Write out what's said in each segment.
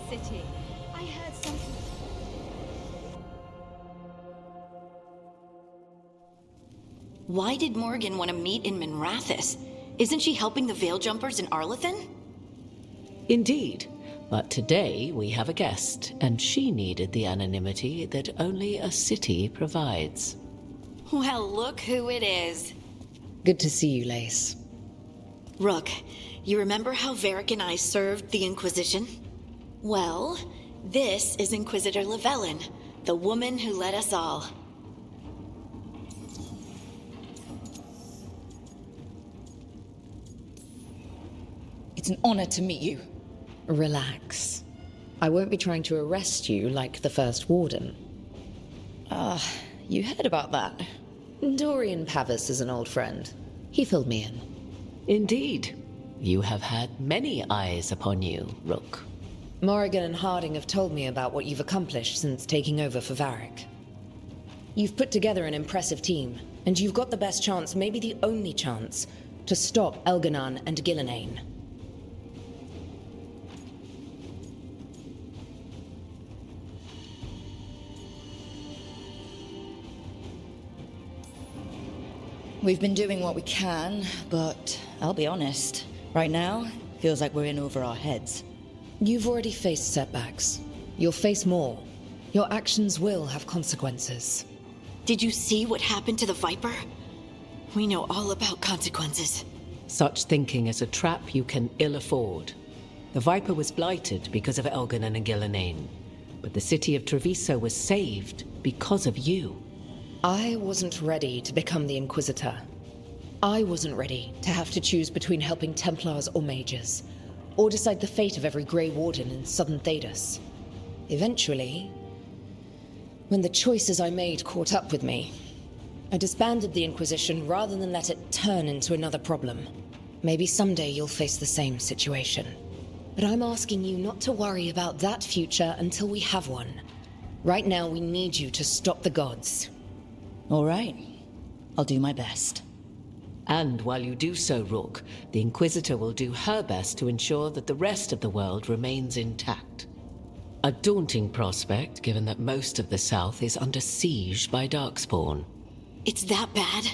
city. I heard something. Why did Morgan want to meet in Minrathous? Isn't she helping the Veil Jumpers in Arlathan? Indeed. But today we have a guest, and she needed the anonymity that only a city provides. Well, look who it is. Good to see you, Lace. Rook, you remember how Varric and I served the Inquisition? Well, this is Inquisitor Llewellyn, the woman who led us all. It's an honor to meet you. Relax. I won't be trying to arrest you like the First Warden. You heard about that? Dorian Pavis is an old friend. He filled me in. Indeed. You have had many eyes upon you, Rook. Morrigan and Harding have told me about what you've accomplished since taking over for Varric. You've put together an impressive team, and you've got the best chance, maybe the only chance, to stop Elganon and Gillenane. We've been doing what we can, but I'll be honest. Right now, feels like we're in over our heads. You've already faced setbacks. You'll face more. Your actions will have consequences. Did you see what happened to the Viper? We know all about consequences. Such thinking is a trap you can ill afford. The Viper was blighted because of Elganon and Gillenane, but the city of Treviso was saved because of you. I wasn't ready to become the Inquisitor. I wasn't ready to have to choose between helping Templars or Mages, or decide the fate of every Grey Warden in Southern Thedas. Eventually, when the choices I made caught up with me, I disbanded the Inquisition rather than let it turn into another problem. Maybe someday you'll face the same situation. But I'm asking you not to worry about that future until we have one. Right now, we need you to stop the gods. All right. I'll do my best. And while you do so, Rook, the Inquisitor will do her best to ensure that the rest of the world remains intact. A daunting prospect, given that most of the South is under siege by Darkspawn. It's that bad?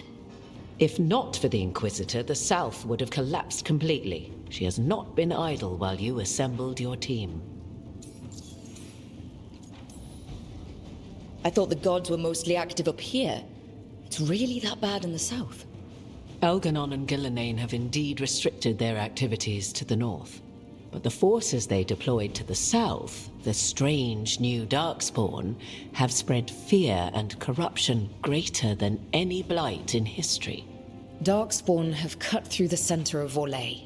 If not for the Inquisitor, the South would have collapsed completely. She has not been idle while you assembled your team. I thought the gods were mostly active up here. It's really that bad in the south. Elganon and Gillenane have indeed restricted their activities to the north. But the forces they deployed to the south, the strange new Darkspawn, have spread fear and corruption greater than any blight in history. Darkspawn have cut through the center of Orlais.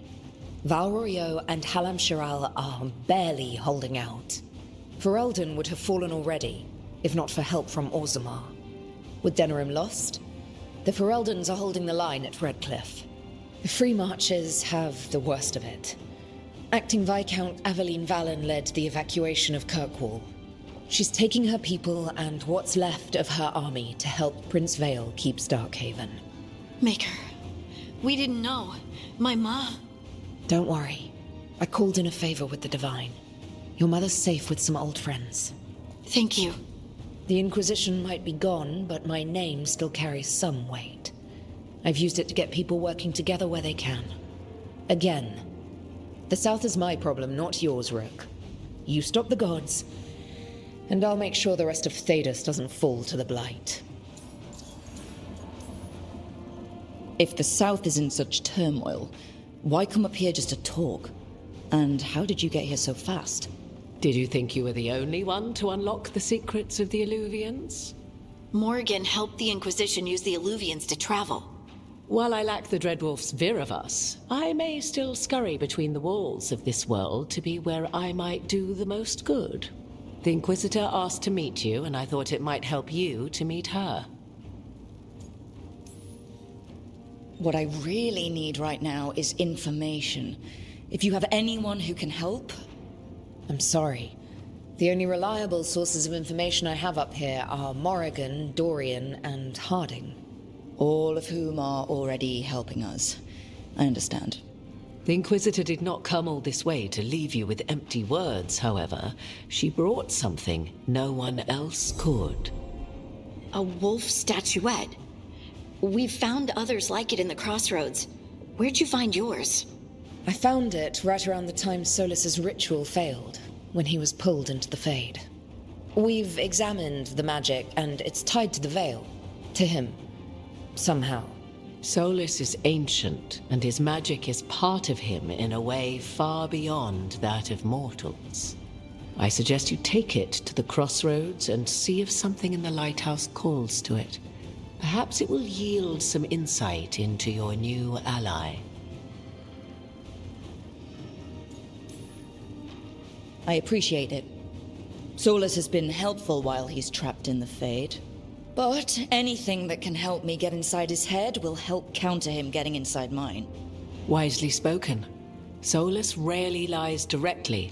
Valrorio and Halam Shiral are barely holding out. Ferelden would have fallen already, if not for help from Orzammar. With Denerim lost, the Fereldans are holding the line at Redcliffe. The Free Marchers have the worst of it. Acting Viscount Aveline Valen led the evacuation of Kirkwall. She's taking her people and what's left of her army to help Prince Vale keep Starkhaven. Maker, we didn't know. My ma... Don't worry. I called in a favor with the Divine. Your mother's safe with some old friends. Thank you. The Inquisition might be gone, but my name still carries some weight. I've used it to get people working together where they can. Again, the South is my problem, not yours, Rook. You stop the gods, and I'll make sure the rest of Thedas doesn't fall to the Blight. If the south is in such turmoil, why come up here just to talk? And how did you get here so fast? Did you think you were the only one to unlock the secrets of the Illuvians? Morgan helped the Inquisition use the Illuvians to travel. While I lack the Dreadwolf's Viravus, I may still scurry between the walls of this world to be where I might do the most good. The Inquisitor asked to meet you, and I thought it might help you to meet her. What I really need right now is information. If you have anyone who can help... I'm sorry. The only reliable sources of information I have up here are Morrigan, Dorian, and Harding. All of whom are already helping us. I understand. The Inquisitor did not come all this way to leave you with empty words, however. She brought something no one else could. A wolf statuette. We've found others like it in the crossroads. Where'd you find yours? I found it right around the time Solas's ritual failed, when he was pulled into the Fade. We've examined the magic, and it's tied to the Veil. To him. Somehow. Solas is ancient, and his magic is part of him in a way far beyond that of mortals. I suggest you take it to the crossroads and see if something in the lighthouse calls to it. Perhaps it will yield some insight into your new ally. I appreciate it. Solas has been helpful while he's trapped in the Fade. But anything that can help me get inside his head will help counter him getting inside mine. Wisely spoken. Solas rarely lies directly,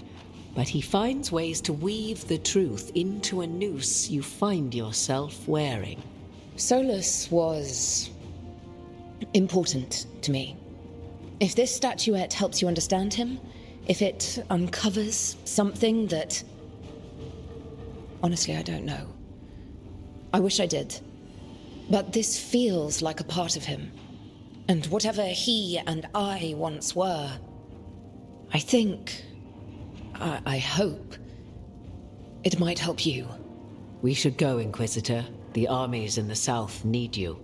but he finds ways to weave the truth into a noose you find yourself wearing. Solas was important to me. If this statuette helps you understand him, if it uncovers something that... Honestly, I don't know. I wish I did. But this feels like a part of him. And whatever he and I once were, I think, I hope, it might help you. We should go, Inquisitor. The armies in the south need you.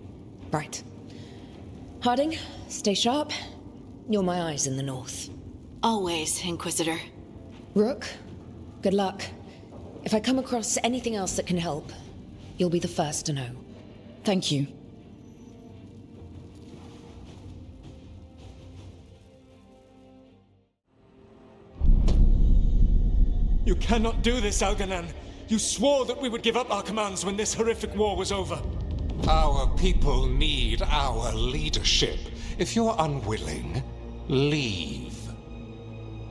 Right. Harding, stay sharp. You're my eyes in the north. Always, Inquisitor. Rook, good luck. If I come across anything else that can help, you'll be the first to know. Thank you. You cannot do this, Algernon. You swore that we would give up our commands when this horrific war was over. Our people need our leadership. If you're unwilling, leave.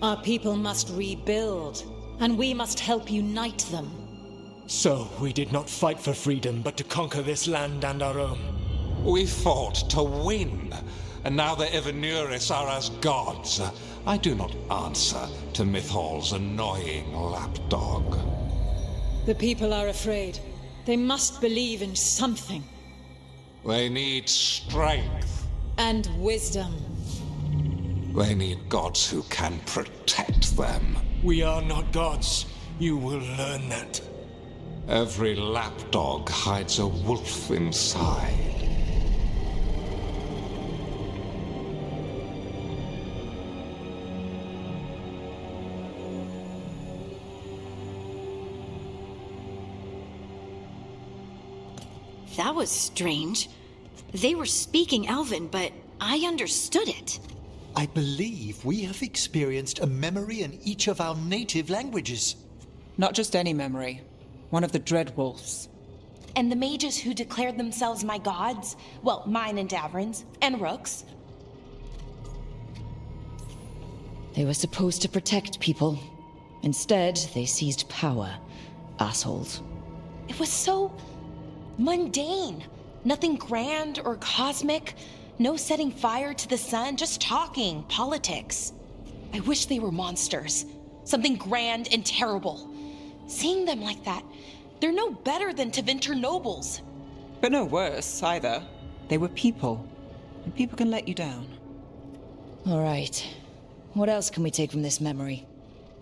Our people must rebuild, and we must help unite them. So, we did not fight for freedom, but to conquer this land and our own. We fought to win, and now the Evenuris are as gods. I do not answer to Mythal's annoying lapdog. The people are afraid. They must believe in something. They need strength. And wisdom. They need gods who can protect them. We are not gods. You will learn that. Every lapdog hides a wolf inside. That was strange. They were speaking Elven, but I understood it. I believe we have experienced a memory in each of our native languages. Not just any memory. One of the Dread Wolves. And the mages who declared themselves my gods? Well, mine and Davrin's, and Rook's. They were supposed to protect people. Instead, they seized power. Assholes. It was so mundane. Nothing grand or cosmic. No setting fire to the sun, just talking, politics. I wish they were monsters. Something grand and terrible. Seeing them like that, they're no better than Tevinter nobles. But no worse, either. They were people. And people can let you down. All right. What else can we take from this memory?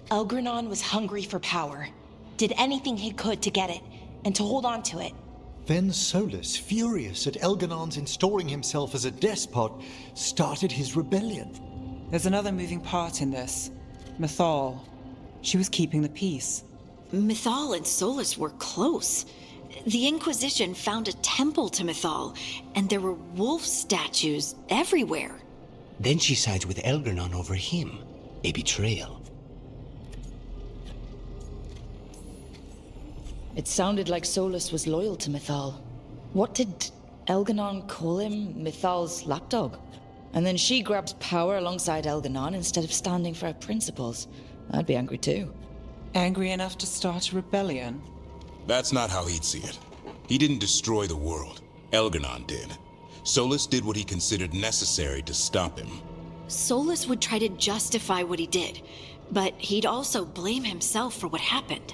Elgranon was hungry for power. Did anything he could to get it, and to hold on to it. Then Solas, furious at Elganon's installing himself as a despot, started his rebellion. There's another moving part in this. Mythal. She was keeping the peace. Mythal and Solas were close. The Inquisition found a temple to Mythal, and there were wolf statues everywhere. Then she sides with Elgranon over him. A betrayal. It sounded like Solas was loyal to Mythal. What did Elganon call him? Mythal's lapdog? And then she grabbed power alongside Elganon instead of standing for her principles. I'd be angry too. Angry enough to start a rebellion? That's not how he'd see it. He didn't destroy the world. Elganon did. Solas did what he considered necessary to stop him. Solas would try to justify what he did, but he'd also blame himself for what happened.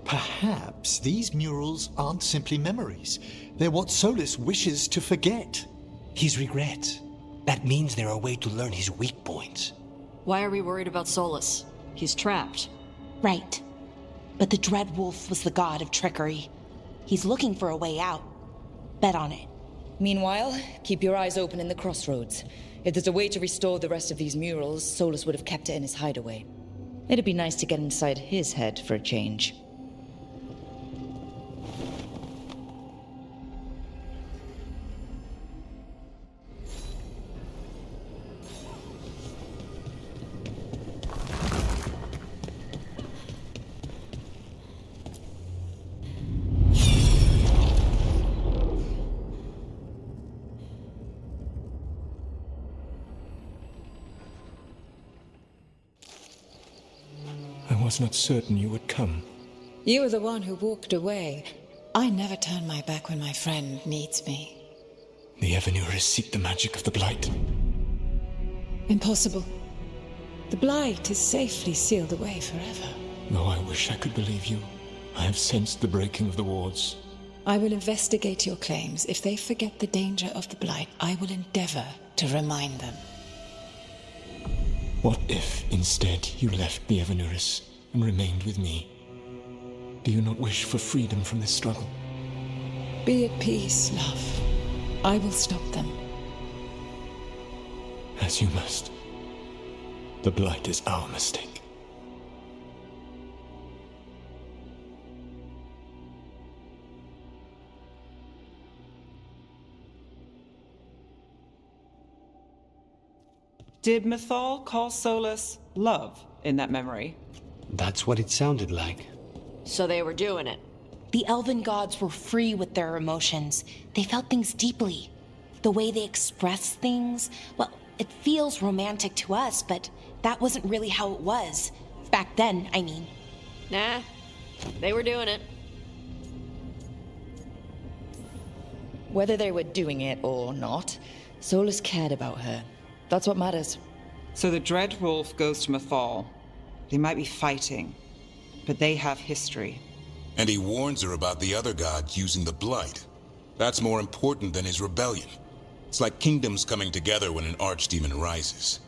Perhaps these murals aren't simply memories. They're what Solas wishes to forget. His regrets. That means they're a way to learn his weak points. Why are we worried about Solas? He's trapped. Right. But the Dread Wolf was the god of trickery. He's looking for a way out. Bet on it. Meanwhile, keep your eyes open in the crossroads. If there's a way to restore the rest of these murals, Solas would have kept it in his hideaway. It'd be nice to get inside his head for a change. I was not certain you would come. You were the one who walked away. I never turn my back when my friend needs me. The Evanurus seek the magic of the Blight. Impossible. The Blight is safely sealed away forever. Though I wish I could believe you. I have sensed the breaking of the wards. I will investigate your claims. If they forget the danger of the Blight, I will endeavor to remind them. What if, instead, you left the Evanurus and remained with me? Do you not wish for freedom from this struggle? Be at peace, love. I will stop them. As you must. The Blight is our mistake. Did Mythal call Solas love in that memory? That's what it sounded like. So they were doing it. The elven gods were free with their emotions. They felt things deeply. The way they expressed things, well, it feels romantic to us, but that wasn't really how it was. Back then, I mean. Nah, they were doing it. Whether they were doing it or not, Solas cared about her. That's what matters. So the Dread Wolf goes to Mythal. They might be fighting, but they have history. And he warns her about the other gods using the Blight. That's more important than his rebellion. It's like kingdoms coming together when an archdemon rises.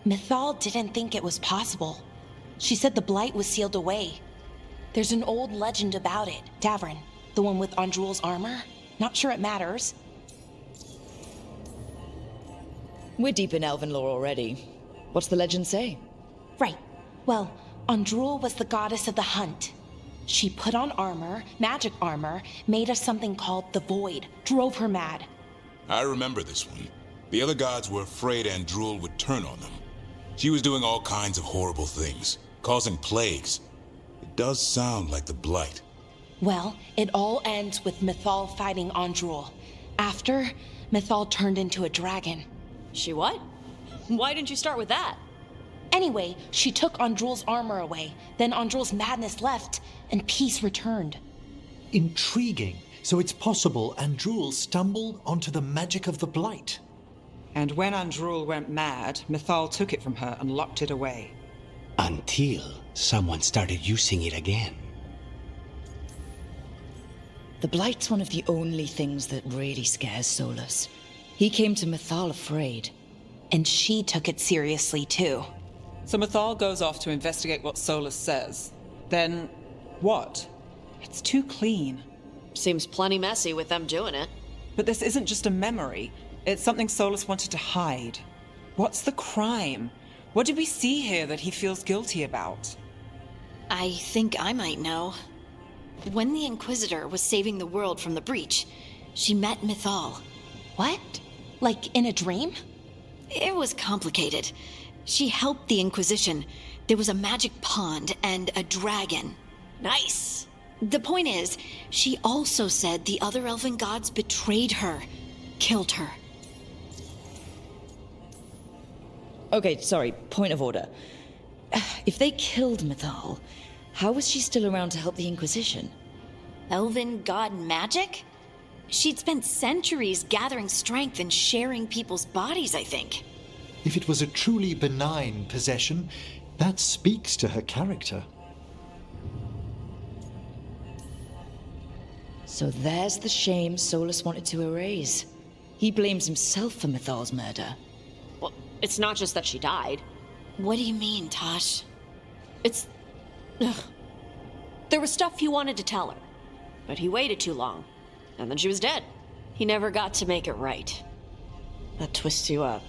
Mythal didn't think it was possible. She said the Blight was sealed away. There's an old legend about it. Davrin, the one with Andrul's armor. Not sure it matters. We're deep in elven lore already. What's the legend say? Right. Well, Andrul was the goddess of the hunt. She put on armor, magic armor, made of something called the Void, drove her mad. I remember this one. The other gods were afraid Andrul would turn on them. She was doing all kinds of horrible things, causing plagues. It does sound like the Blight. Well, it all ends with Mythal fighting Andrul. After, Mythal turned into a dragon. She what? Why didn't you start with that? Anyway, she took Andrul's armor away. Then Andrul's madness left, and peace returned. Intriguing. So it's possible Andrul stumbled onto the magic of the Blight. And when Andrul went mad, Mythal took it from her and locked it away. Until someone started using it again. The Blight's one of the only things that really scares Solas. He came to Mythal afraid. And she took it seriously, too. So Mythal goes off to investigate what Solas says. Then, what? It's too clean. Seems plenty messy with them doing it. But this isn't just a memory. It's something Solas wanted to hide. What's the crime? What did we see here that he feels guilty about? I think I might know. When the Inquisitor was saving the world from the breach, she met Mythal. What? Like in a dream? It was complicated. She helped the Inquisition. There was a magic pond and a dragon. Nice. The point is, she also said the other elven gods betrayed her, killed her. Okay, sorry, point of order. If they killed Mythal, how was she still around to help the Inquisition? Elven god magic? She'd spent centuries gathering strength and sharing people's bodies, I think. If it was a truly benign possession, that speaks to her character. So there's the shame Solas wanted to erase. He blames himself for Mythal's murder. Well, it's not just that she died. What do you mean, Tosh? It's... Ugh. There was stuff he wanted to tell her, but he waited too long, and then she was dead. He never got to make it right. That twists you up.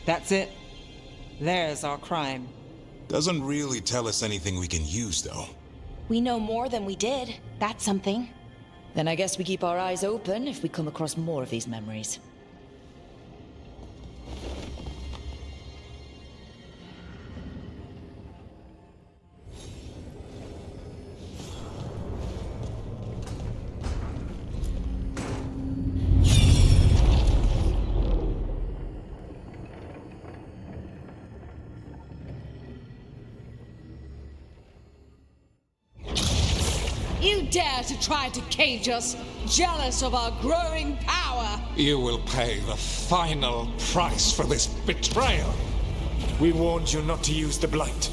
That's it. There's our crime. Doesn't really tell us anything we can use, though. We know more than we did. That's something. Then I guess we keep our eyes open if we come across more of these memories. You dare to try to cage us, jealous of our growing power! You will pay the final price for this betrayal. We warned you not to use the Blight.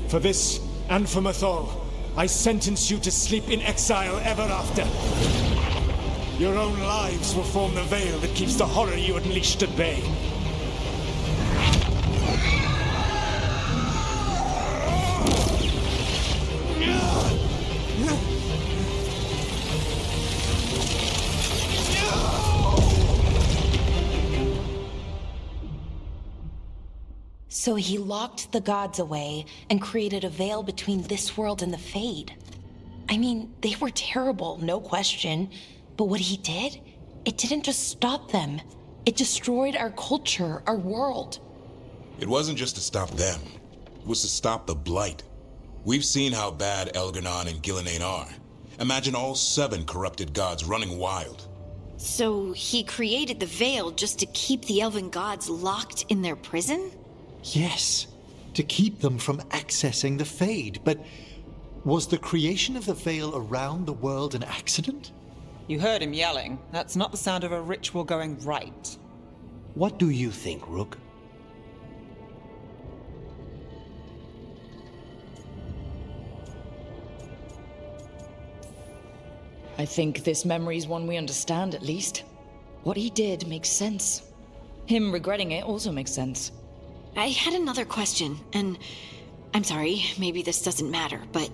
For this, and for Mythal, I sentence you to sleep in exile ever after. Your own lives will form the veil that keeps the horror you unleashed at bay. So he locked the gods away and created a veil between this world and the Fade. I mean, they were terrible, no question. But what he did, it didn't just stop them. It destroyed our culture, our world. It wasn't just to stop them. It was to stop the Blight. We've seen how bad Elganon and Gillenane are. Imagine all 7 corrupted gods running wild. So he created the veil just to keep the elven gods locked in their prison? Yes, to keep them from accessing the Fade. But was the creation of the veil around the world an accident? You heard him yelling. That's not the sound of a ritual going right. What do you think, Rook? I think this memory's one we understand, at least. What he did makes sense. Him regretting it also makes sense. I had another question, and I'm sorry, maybe this doesn't matter, but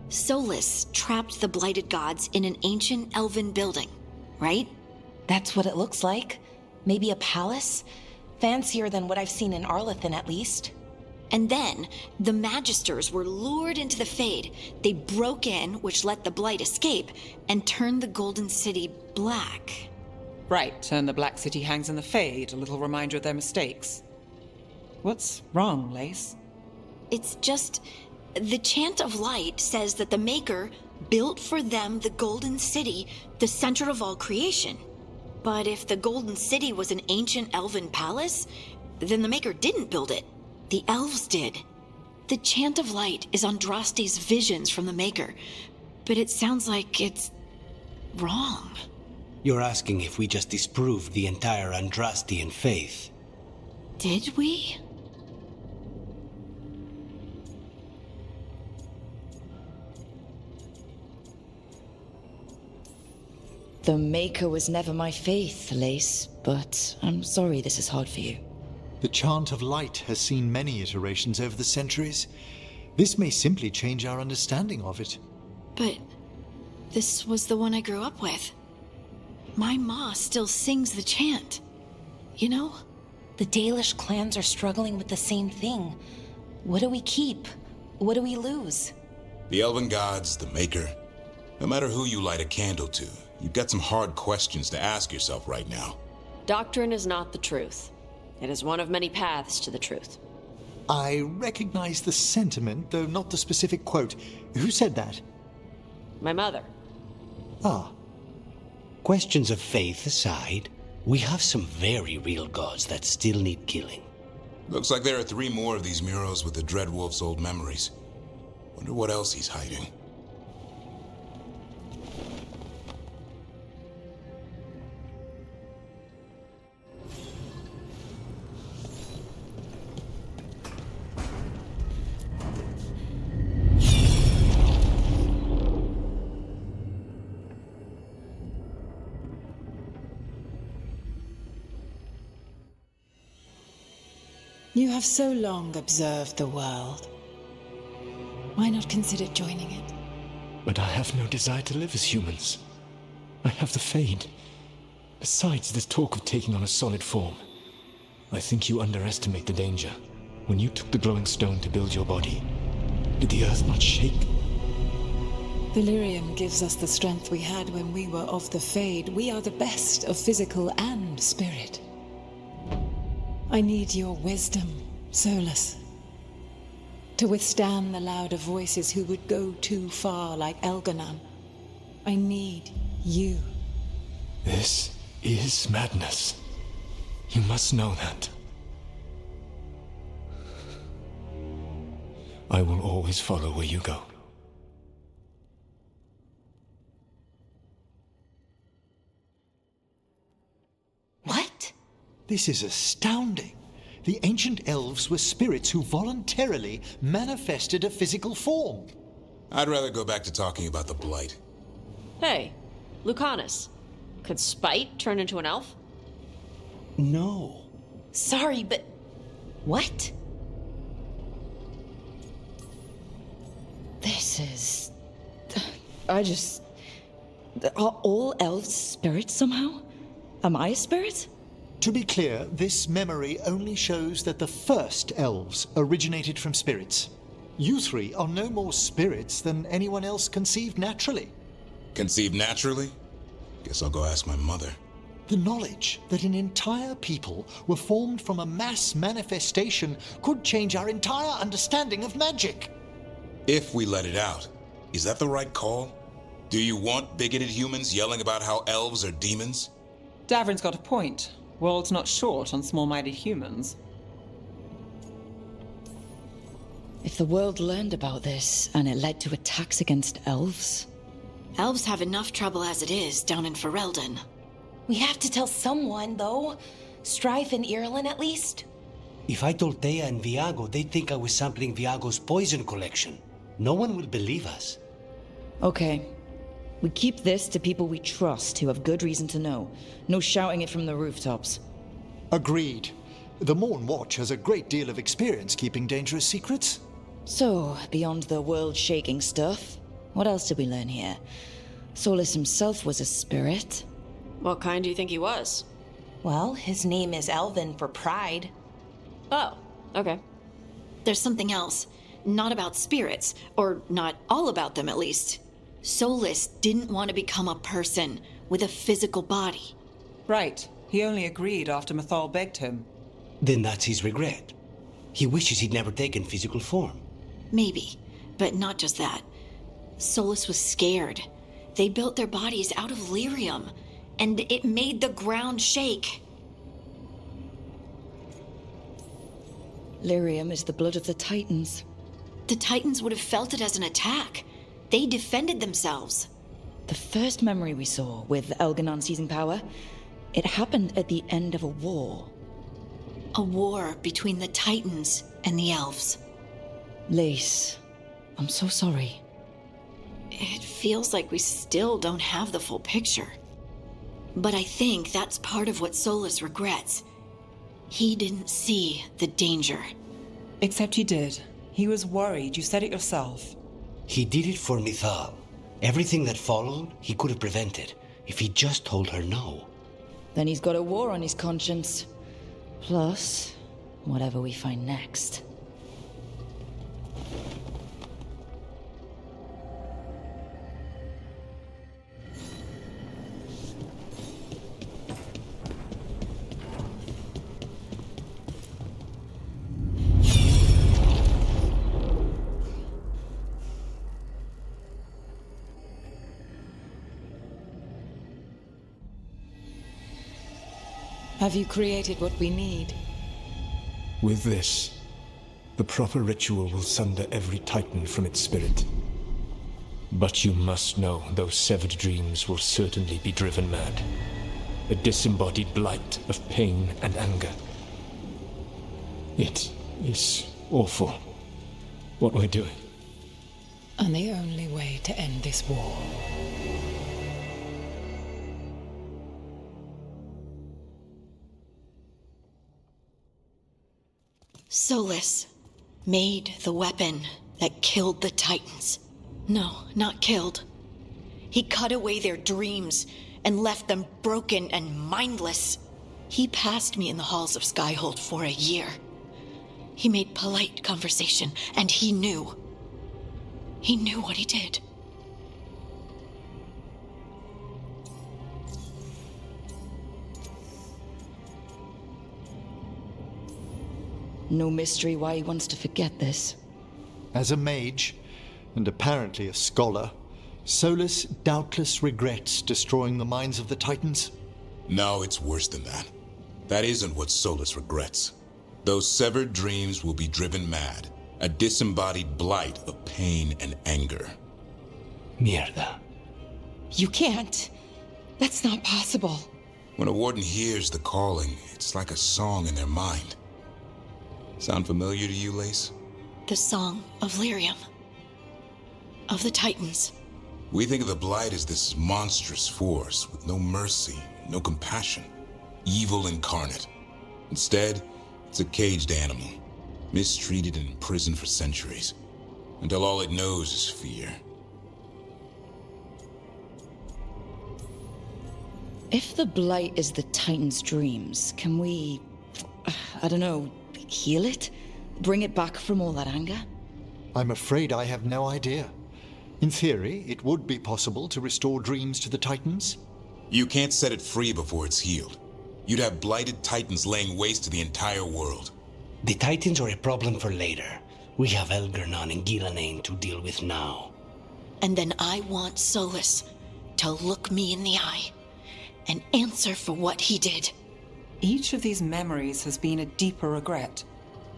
Solas trapped the blighted gods in an ancient elven building, right? That's what it looks like. Maybe a palace? Fancier than what I've seen in Arlethan, at least. And then, the Magisters were lured into the Fade. They broke in, which let the Blight escape, and turned the Golden City black. Right, and the Black City hangs in the Fade, a little reminder of their mistakes. What's wrong, Lace? It's just... the Chant of Light says that the Maker built for them the Golden City, the center of all creation. But if the Golden City was an ancient elven palace, then the Maker didn't build it. The elves did. The Chant of Light is Andraste's visions from the Maker, but it sounds like it's wrong. You're asking if we just disproved the entire Andrastian faith. Did we? The Maker was never my faith, Lace, but I'm sorry this is hard for you. The Chant of Light has seen many iterations over the centuries. This may simply change our understanding of it. But this was the one I grew up with. My ma still sings the chant. You know? The Dalish clans are struggling with the same thing. What do we keep? What do we lose? The Elven Gods, the Maker. No matter who you light a candle to, you've got some hard questions to ask yourself right now. Doctrine is not the truth. It is one of many paths to the truth. I recognize the sentiment, though not the specific quote. Who said that? My mother. Ah. Questions of faith aside, we have some very real gods that still need killing. Looks like there are 3 more of these murals with the Dreadwolf's old memories. Wonder what else he's hiding. You have so long observed the world. Why not consider joining it? But I have no desire to live as humans. I have the Fade. Besides, this talk of taking on a solid form. I think you underestimate the danger. When you took the glowing stone to build your body, did the earth not shake? Delirium gives us the strength we had when we were of the Fade. We are the best of physical and spirit. I need your wisdom, Solas, to withstand the louder voices who would go too far like Elganon. I need you. This is madness. You must know that. I will always follow where you go. What? This is astounding. The ancient elves were spirits who voluntarily manifested a physical form. I'd rather go back to talking about the Blight. Hey, Lucanus. Could Spite turn into an elf? No. Sorry, but... what? This is... Are all elves spirits somehow? Am I a spirit? To be clear, this memory only shows that the first elves originated from spirits. You three are no more spirits than anyone else conceived naturally. Conceived naturally? Guess I'll go ask my mother. The knowledge that an entire people were formed from a mass manifestation could change our entire understanding of magic. If we let it out, is that the right call? Do you want bigoted humans yelling about how elves are demons? Davrin's got a point. World's not short on small-minded humans. If the world learned about this and it led to attacks against elves... Elves have enough trouble as it is down in Ferelden. We have to tell someone, though. Strife and Irulan, at least. If I told Thea and Viago, they'd think I was sampling Viago's poison collection. No one will believe us. Okay. We keep this to people we trust who have good reason to know. No shouting it from the rooftops. Agreed. The Morn Watch has a great deal of experience keeping dangerous secrets. So, beyond the world-shaking stuff, what else did we learn here? Solas himself was a spirit. What kind do you think he was? Well, his name is Elven for pride. Oh, okay. There's something else. Not about spirits, or not all about them at least. Solas didn't want to become a person with a physical body. Right. He only agreed after Mythal begged him. Then that's his regret. He wishes he'd never taken physical form. Maybe, but not just that. Solas was scared. They built their bodies out of lyrium, and it made the ground shake. Lyrium is the blood of the Titans. The Titans would have felt it as an attack. They defended themselves. The first memory we saw, with Elganon seizing power, it happened at the end of a war. A war between the Titans and the elves. Lace, I'm so sorry. It feels like we still don't have the full picture. But I think that's part of what Solas regrets. He didn't see the danger. Except he did. He was worried. You said it yourself. He did it for Mythal. Everything that followed, he could have prevented, if he just told her no. Then he's got a war on his conscience. Plus, whatever we find next. Have you created what we need? With this, the proper ritual will sunder every Titan from its spirit. But you must know those severed dreams will certainly be driven mad. A disembodied blight of pain and anger. It is awful what we're doing. And the only way to end this war. Solas made the weapon that killed the Titans. No, not killed. He cut away their dreams and left them broken and mindless. He passed me in the halls of Skyhold for a year. He made polite conversation, and he knew. He knew what he did. No mystery why he wants to forget this. As a mage, and apparently a scholar, Solas doubtless regrets destroying the minds of the Titans. No, it's worse than that. That isn't what Solas regrets. Those severed dreams will be driven mad, a disembodied blight of pain and anger. Mierda. You can't. That's not possible. When a warden hears the calling, it's like a song in their mind. Sound familiar to you, Lace? The Song of Lyrium. Of the Titans. We think of the Blight as this monstrous force with no mercy, no compassion. Evil incarnate. Instead, it's a caged animal, mistreated and imprisoned for centuries, until all it knows is fear. If the Blight is the Titan's dreams, can we, I don't know, heal it? Bring it back from all that anger? I'm afraid I have no idea. In theory, it would be possible to restore dreams to the Titans. You can't set it free before it's healed. You'd have blighted Titans laying waste to the entire world. The Titans are a problem for later. We have Elgernon and Ghilanane to deal with now. And then I want Solas to look me in the eye and answer for what he did. Each of these memories has been a deeper regret,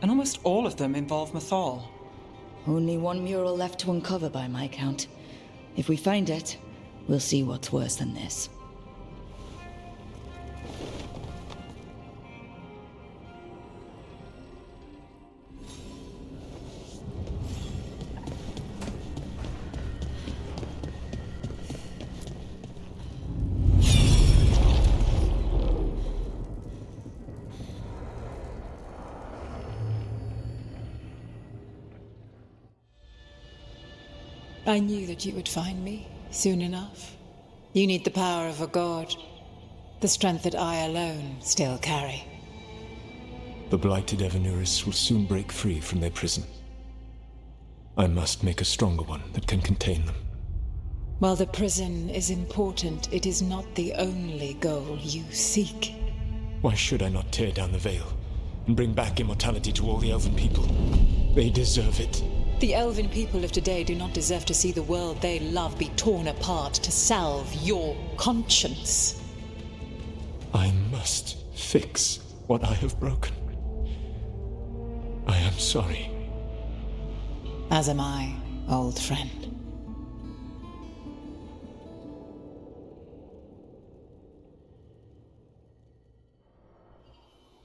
and almost all of them involve Mythal. Only one mural left to uncover by my count. If we find it, we'll see what's worse than this. I knew that you would find me soon enough. You need the power of a god, the strength that I alone still carry. The blighted Evanuris will soon break free from their prison. I must make a stronger one that can contain them. While the prison is important, it is not the only goal you seek. Why should I not tear down the veil and bring back immortality to all the Elven people? They deserve it. The Elven people of today do not deserve to see the world they love be torn apart to salve your conscience. I must fix what I have broken. I am sorry. As am I, old friend.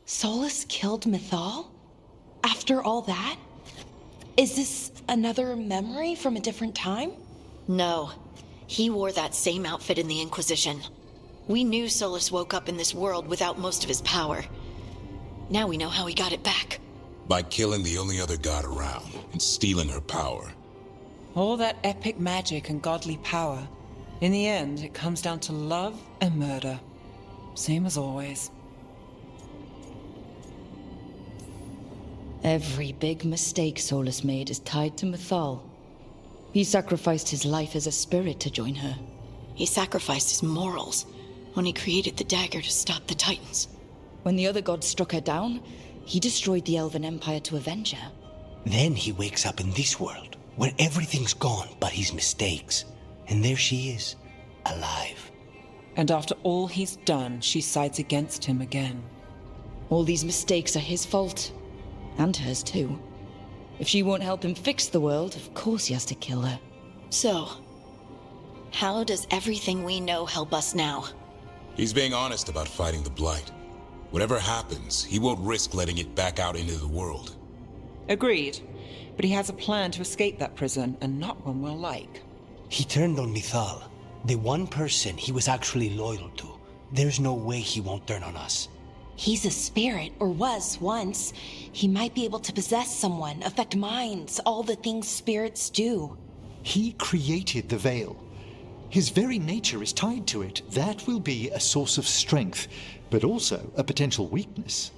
Solas killed Mythal? After all that? Is this another memory from a different time? No. He wore that same outfit in the Inquisition. We knew Solas woke up in this world without most of his power. Now we know how he got it back. By killing the only other god around and stealing her power. All that epic magic and godly power. In the end, it comes down to love and murder. Same as always. Every big mistake Solas made is tied to Mythal. He sacrificed his life as a spirit to join her. He sacrificed his morals when he created the dagger to stop the Titans. When the other gods struck her down, he destroyed the Elven Empire to avenge her. Then he wakes up in this world, where everything's gone but his mistakes. And there she is, alive. And after all he's done, she sides against him again. All these mistakes are his fault. And hers too. If she won't help him fix the world, of course he has to kill her. So, how does everything we know help us now? He's being honest about fighting the Blight. Whatever happens, he won't risk letting it back out into the world. Agreed. But he has a plan to escape that prison, and not one we'll like. He turned on Mythal, the one person he was actually loyal to. There's no way he won't turn on us. He's a spirit, or was once. He might be able to possess someone, affect minds, all the things spirits do. He created the Veil. His very nature is tied to it. That will be a source of strength, but also a potential weakness.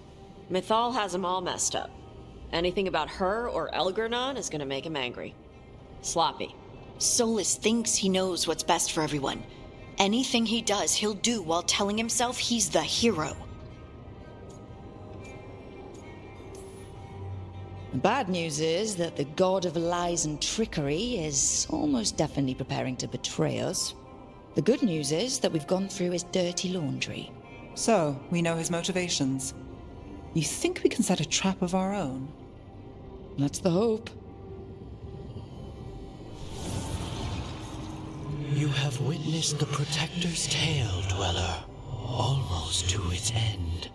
Mythal has him all messed up. Anything about her or Elgernon is gonna make him angry. Sloppy. Solas thinks he knows what's best for everyone. Anything he does, he'll do while telling himself he's the hero. The bad news is that the god of lies and trickery is almost definitely preparing to betray us. The good news is that we've gone through his dirty laundry. So, we know his motivations. You think we can set a trap of our own? That's the hope. You have witnessed the Protector's tale, Dweller, almost to its end.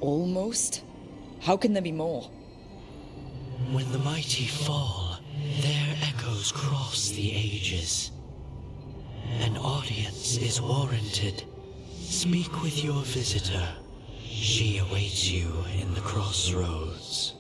Almost? How can there be more? When the mighty fall, their echoes cross the ages. An audience is warranted. Speak with your visitor. She awaits you in the crossroads.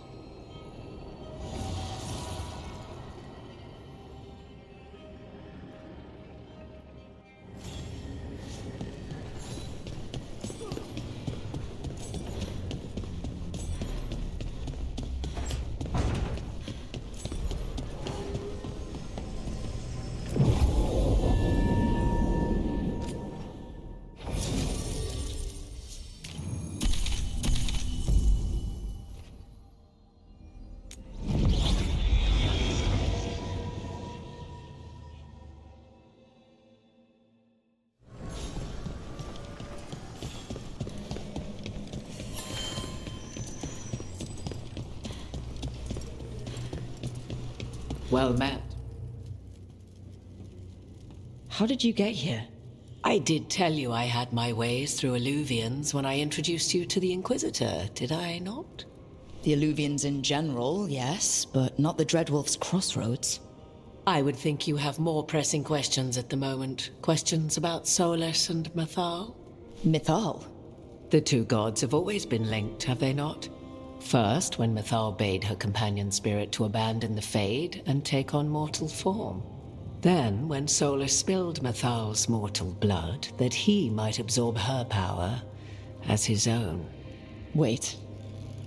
Well met. How did you get here? I did tell you I had my ways through Alluvians when I introduced you to the Inquisitor, did I not? The Alluvians in general, yes, but not the Dreadwolf's crossroads. I would think you have more pressing questions at the moment. Questions about Solas and Mythal? Mythal? The two gods have always been linked, have they not? First, when Mythal bade her companion spirit to abandon the Fade and take on mortal form. Then, when Solas spilled Mythal's mortal blood, that he might absorb her power as his own. Wait,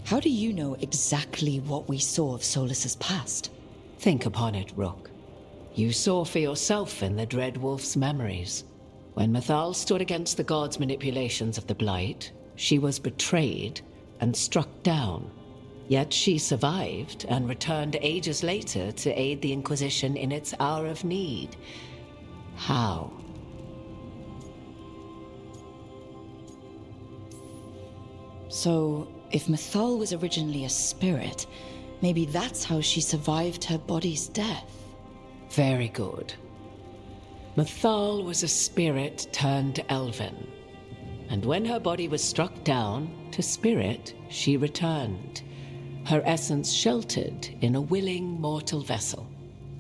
how do you know exactly what we saw of Solas's past? Think upon it, Rook. You saw for yourself in the Dreadwolf's memories. When Mythal stood against the god's manipulations of the Blight, she was betrayed and struck down. Yet she survived and returned ages later to aid the Inquisition in its hour of need. How? So, if Mythal was originally a spirit, maybe that's how she survived her body's death. Very good. Mythal was a spirit turned elven. And when her body was struck down, to spirit, she returned. Her essence sheltered in a willing mortal vessel.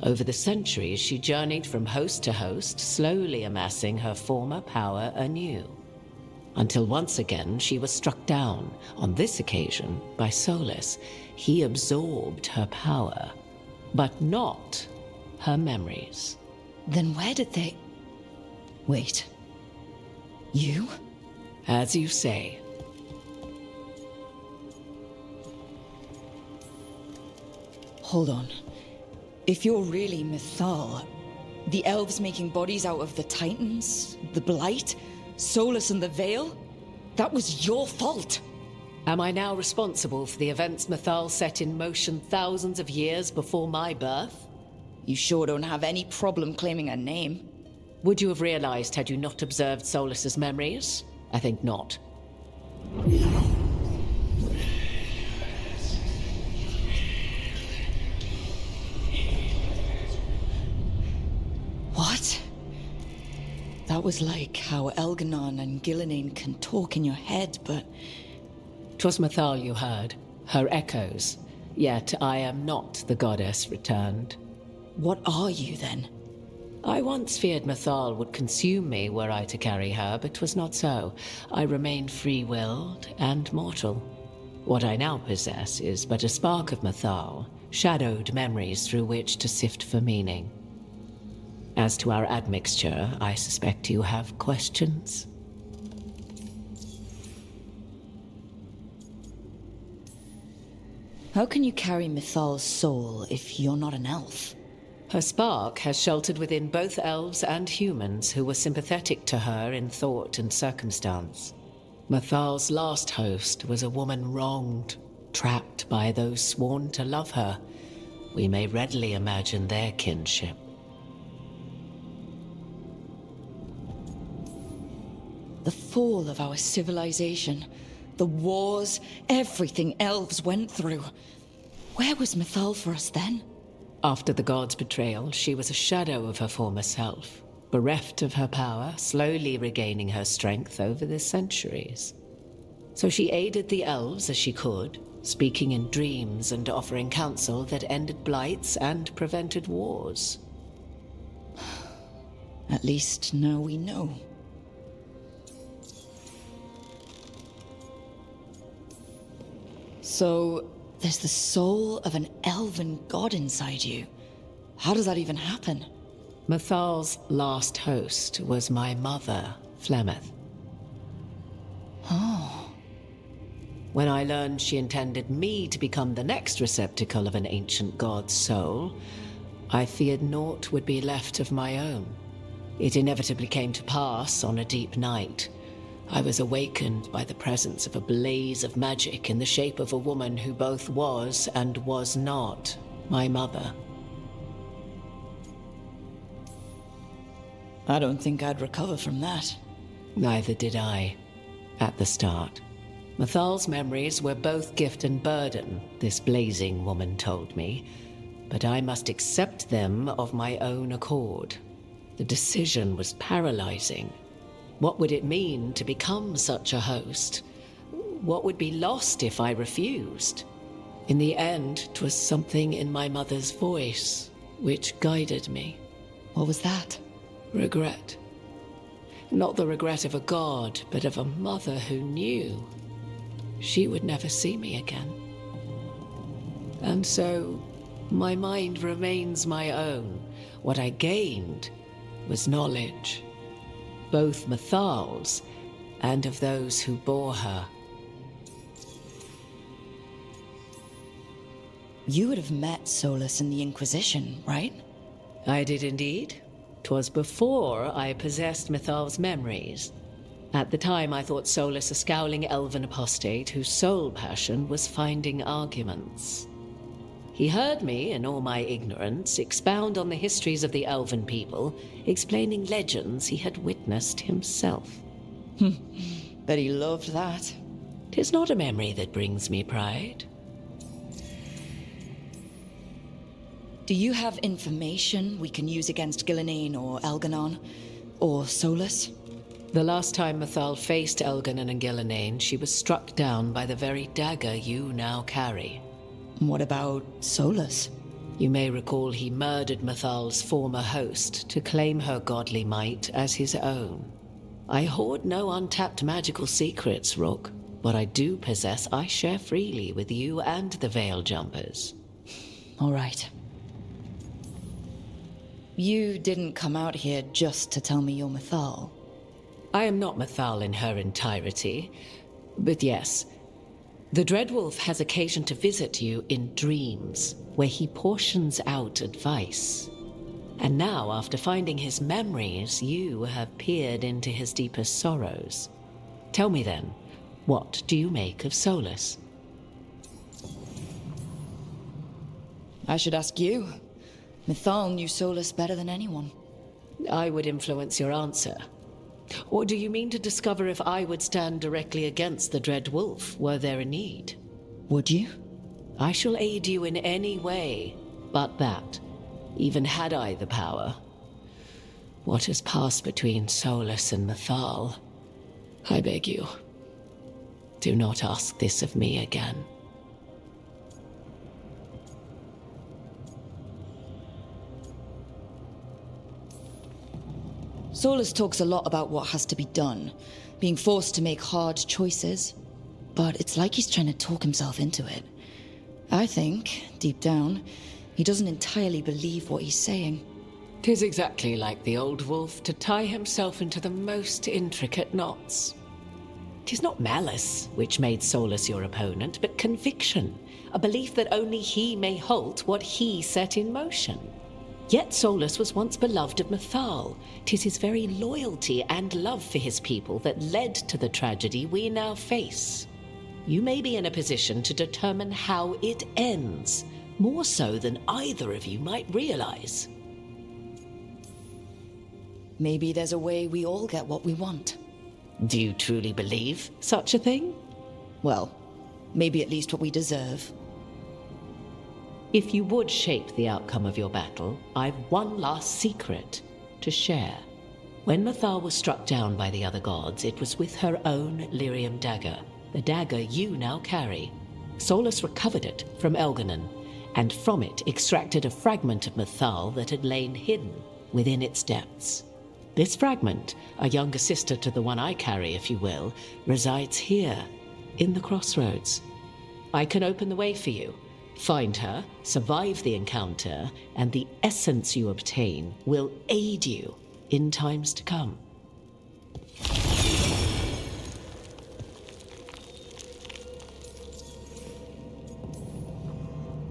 Over the centuries, she journeyed from host to host, slowly amassing her former power anew. Until once again, she was struck down, on this occasion, by Solas. He absorbed her power, but not her memories. Then where did they... Wait. You? As you say. Hold on. If you're really Mythal, the elves making bodies out of the Titans, the Blight, Solas and the Veil, that was your fault. Am I now responsible for the events Mythal set in motion thousands of years before my birth? You sure don't have any problem claiming her name. Would you have realized had you not observed Solas's memories? I think not. What? That was like how Elganon and Gillenane can talk in your head, but... 'Twas Mythal you heard, her echoes. Yet I am not the goddess returned. What are you, then? I once feared Mythal would consume me were I to carry her, but 'twas not so. I remained free-willed and mortal. What I now possess is but a spark of Mythal, shadowed memories through which to sift for meaning. As to our admixture, I suspect you have questions. How can you carry Mythal's soul if you're not an elf? Her spark has sheltered within both elves and humans who were sympathetic to her in thought and circumstance. Mythal's last host was a woman wronged, trapped by those sworn to love her. We may readily imagine their kinship. The fall of our civilization, the wars, everything elves went through. Where was Mythal for us then? After the gods' betrayal, she was a shadow of her former self, bereft of her power, slowly regaining her strength over the centuries. So she aided the elves as she could, speaking in dreams and offering counsel that ended blights and prevented wars. At least now we know. So, there's the soul of an elven god inside you. How does that even happen? Mythal's last host was my mother, Flemeth. Oh. When I learned she intended me to become the next receptacle of an ancient god's soul, I feared naught would be left of my own. It inevitably came to pass on a deep night. I was awakened by the presence of a blaze of magic in the shape of a woman who both was and was not my mother. I don't think I'd recover from that. Neither did I, at the start. Mythal's memories were both gift and burden, this blazing woman told me, but I must accept them of my own accord. The decision was paralyzing. What would it mean to become such a host? What would be lost if I refused? In the end, 'twas something in my mother's voice which guided me. What was that? Regret. Not the regret of a god, but of a mother who knew she would never see me again. And so, my mind remains my own. What I gained was knowledge, both Mythal's and of those who bore her. You would have met Solas in the Inquisition, right? I did indeed. 'Twas before I possessed Mythal's memories. At the time, I thought Solas a scowling elven apostate whose sole passion was finding arguments. He heard me, in all my ignorance, expound on the histories of the elven people, explaining legends he had witnessed himself. Bet he loved that. 'Tis not a memory that brings me pride. Do you have information we can use against Gillenane or Elganon? Or Solas? The last time Mythal faced Elganon and Gillenane, she was struck down by the very dagger you now carry. What about Solas? You may recall he murdered Mythal's former host to claim her godly might as his own. I hoard no untapped magical secrets, Rook. What I do possess, I share freely with you and the Veil Jumpers. All right. You didn't come out here just to tell me you're Mythal. I am not Mythal in her entirety, but yes, the Dreadwolf has occasion to visit you in dreams, where he portions out advice. And now, after finding his memories, you have peered into his deepest sorrows. Tell me then, what do you make of Solas? I should ask you. Mythal knew Solas better than anyone. I would influence your answer. Or do you mean to discover if I would stand directly against the Dread Wolf were there a need? Would you? I shall aid you in any way but that, even had I the power. What has passed between Solas and Mythal? I beg you, do not ask this of me again. Solas talks a lot about what has to be done, being forced to make hard choices. But it's like he's trying to talk himself into it. I think, deep down, he doesn't entirely believe what he's saying. 'Tis exactly like the old wolf to tie himself into the most intricate knots. 'Tis not malice which made Solas your opponent, but conviction, a belief that only he may halt what he set in motion. Yet Solas was once beloved of Mythal. 'Tis his very loyalty and love for his people that led to the tragedy we now face. You may be in a position to determine how it ends, more so than either of you might realize. Maybe there's a way we all get what we want. Do you truly believe such a thing? Well, maybe at least what we deserve. If you would shape the outcome of your battle, I've one last secret to share. When Mythal was struck down by the other gods, it was with her own lyrium dagger, the dagger you now carry. Solas recovered it from Elganon, and from it extracted a fragment of Mythal that had lain hidden within its depths. This fragment, a younger sister to the one I carry, if you will, resides here, in the crossroads. I can open the way for you. Find her, survive the encounter, and the essence you obtain will aid you in times to come.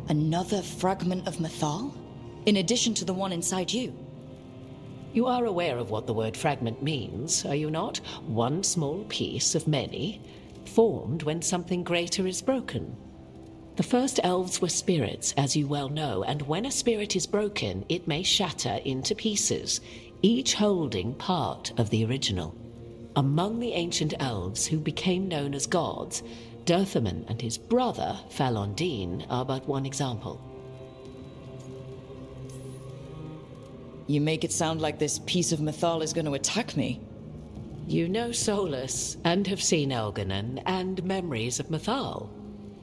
Another fragment of Mythal? In addition to the one inside you? You are aware of what the word fragment means, are you not? One small piece of many, formed when something greater is broken. The first elves were spirits, as you well know, and when a spirit is broken, it may shatter into pieces, each holding part of the original. Among the ancient elves who became known as gods, Dirthaman and his brother, Falondine, are but one example. You make it sound like this piece of Mythal is going to attack me. You know Solas, and have seen Elganon, and memories of Mythal.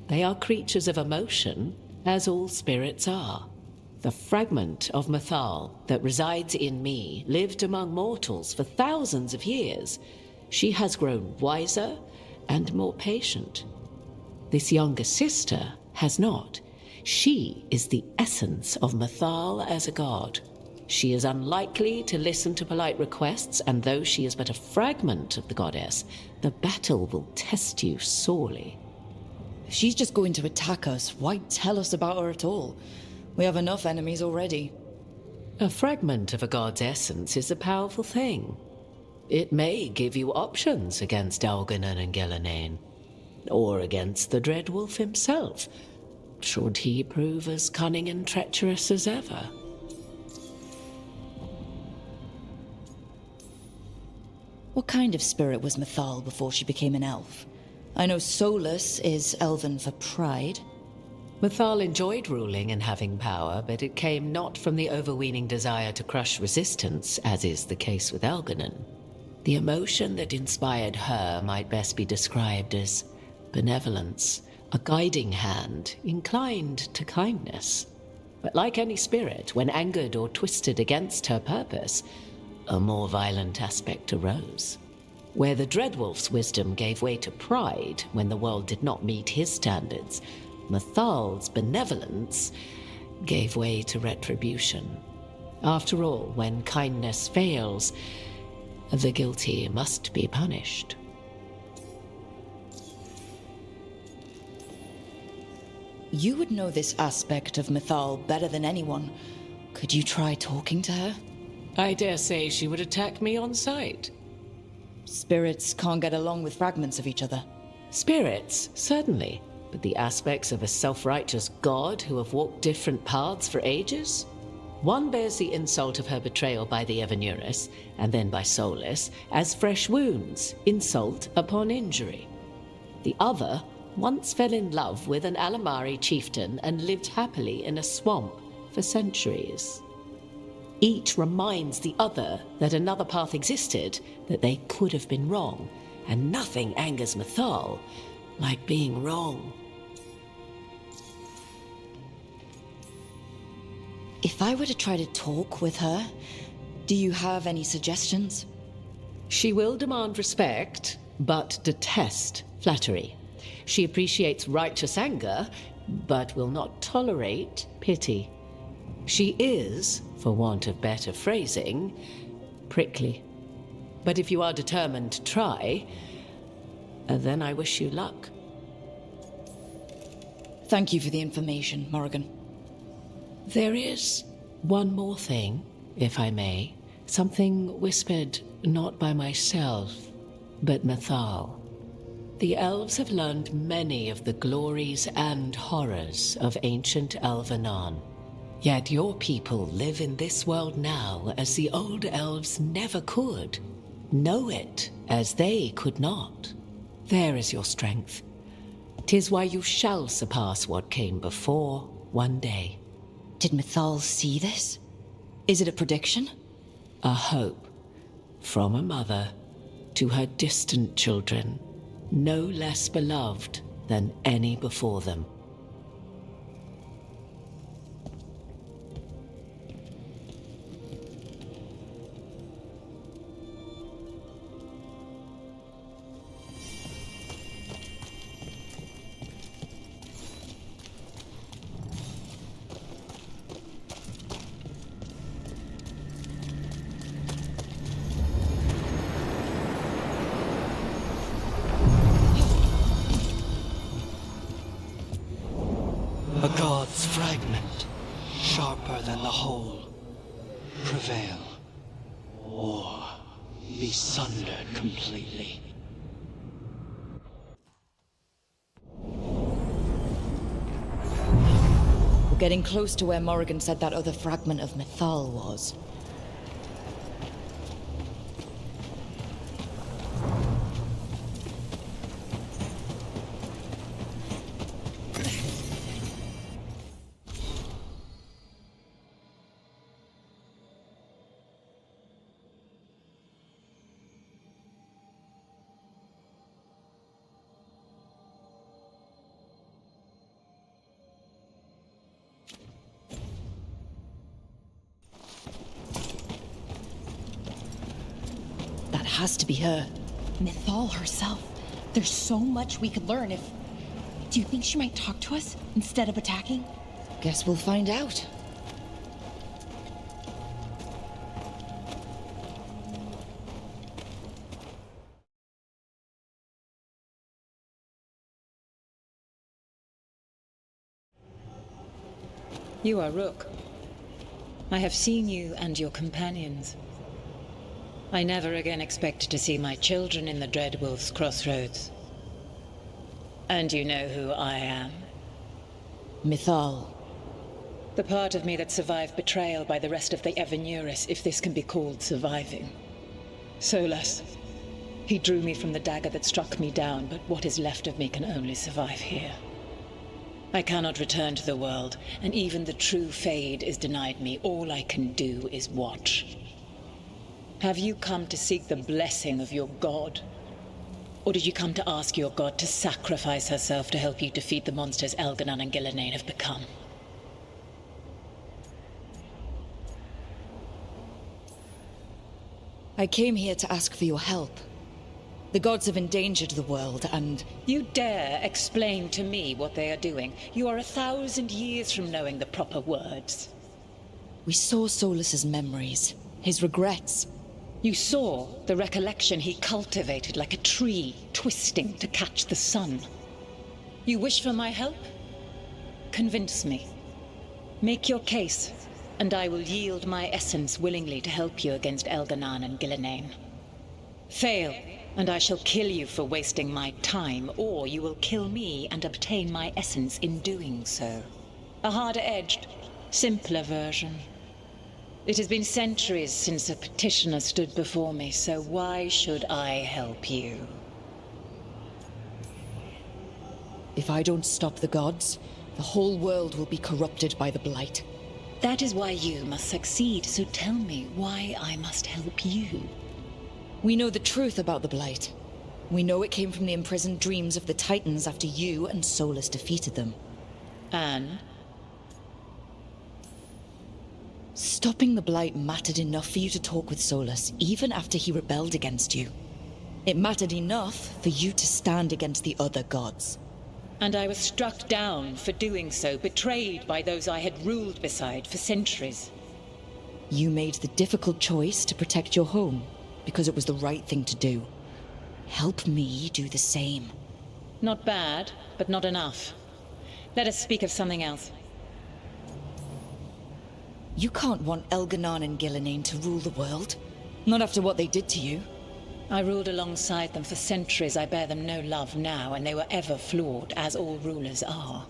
They are creatures of emotion, as all spirits are. The fragment of Mythal that resides in me lived among mortals for thousands of years. She has grown wiser and more patient. This younger sister has not. She is the essence of Mythal as a god. She is unlikely to listen to polite requests, and though she is but a fragment of the goddess, the battle will test you sorely. If she's just going to attack us, why tell us about her at all? We have enough enemies already. A fragment of a god's essence is a powerful thing. It may give you options against Elganon and Gillenane, or against the Dread Wolf himself, should he prove as cunning and treacherous as ever. What kind of spirit was Mythal before she became an elf? I know Solas is elven for pride. Mythal enjoyed ruling and having power, but it came not from the overweening desire to crush resistance, as is the case with Elganon. The emotion that inspired her might best be described as benevolence, a guiding hand, inclined to kindness. But like any spirit, when angered or twisted against her purpose, a more violent aspect arose. Where the Dreadwolf's wisdom gave way to pride when the world did not meet his standards, Mythal's benevolence gave way to retribution. After all, when kindness fails, the guilty must be punished. You would know this aspect of Mythal better than anyone. Could you try talking to her? I dare say she would attack me on sight. Spirits can't get along with fragments of each other. Spirits, certainly. But the aspects of a self-righteous god who have walked different paths for ages? One bears the insult of her betrayal by the Evanuris, and then by Solas, as fresh wounds, insult upon injury. The other once fell in love with an Alamari chieftain and lived happily in a swamp for centuries. Each reminds the other that another path existed, that they could have been wrong, and nothing angers Mythal like being wrong. If I were to try to talk with her, Do you have any suggestions? She will demand respect, but detest flattery. She appreciates righteous anger, but will not tolerate pity. She is, for want of better phrasing, prickly. But if you are determined to try, then I wish you luck. Thank you for the information, Morrigan. There is one more thing, if I may. Something whispered not by myself, but Mythal. The elves have learned many of the glories and horrors of ancient Elvenon. Yet your people live in this world now as the old elves never could. Know it as they could not. There is your strength. 'Tis why you shall surpass what came before one day. Did Mythal see this? Is it a prediction? A hope from a mother to her distant children, no less beloved than any before them. A god's fragment, sharper than the whole. Prevail, or be sundered completely. We're getting close to where Morrigan said that other fragment of Mythal was. That has to be her. Mythal herself. There's so much we could learn if... Do you think she might talk to us instead of attacking? Guess we'll find out. You are Rook. I have seen you and your companions. I never again expected to see my children in the Dreadwolf's crossroads. And you know who I am? Mythal. The part of me that survived betrayal by the rest of the Evanuris, if this can be called surviving. Solas. He drew me from the dagger that struck me down, but what is left of me can only survive here. I cannot return to the world, and even the true Fade is denied me. All I can do is watch. Have you come to seek the blessing of your god? Or did you come to ask your god to sacrifice herself to help you defeat the monsters Elganon and Gillenane have become? I came here to ask for your help. The gods have endangered the world, and... You dare explain to me what they are doing? You are 1,000 years from knowing the proper words. We saw Solas's memories, his regrets. You saw the recollection he cultivated like a tree, twisting to catch the sun. You wish for my help? Convince me. Make your case, and I will yield my essence willingly to help you against Elganon and Gillenane. Fail, and I shall kill you for wasting my time, or you will kill me and obtain my essence in doing so. A harder-edged, simpler version. It has been centuries since a petitioner stood before me, so why should I help you? If I don't stop the gods, the whole world will be corrupted by the Blight. That is why you must succeed, so tell me why I must help you. We know the truth about the Blight. We know it came from the imprisoned dreams of the Titans after you and Solas defeated them. And? Stopping the Blight mattered enough for you to talk with Solas, even after he rebelled against you. It mattered enough for you to stand against the other gods. And I was struck down for doing so, betrayed by those I had ruled beside for centuries. You made the difficult choice to protect your home, because it was the right thing to do. Help me do the same. Not bad, but not enough. Let us speak of something else. You can't want Elganon and Gillenane to rule the world. Not after what they did to you. I ruled alongside them for centuries. I bear them no love now, and they were ever flawed, as all rulers are.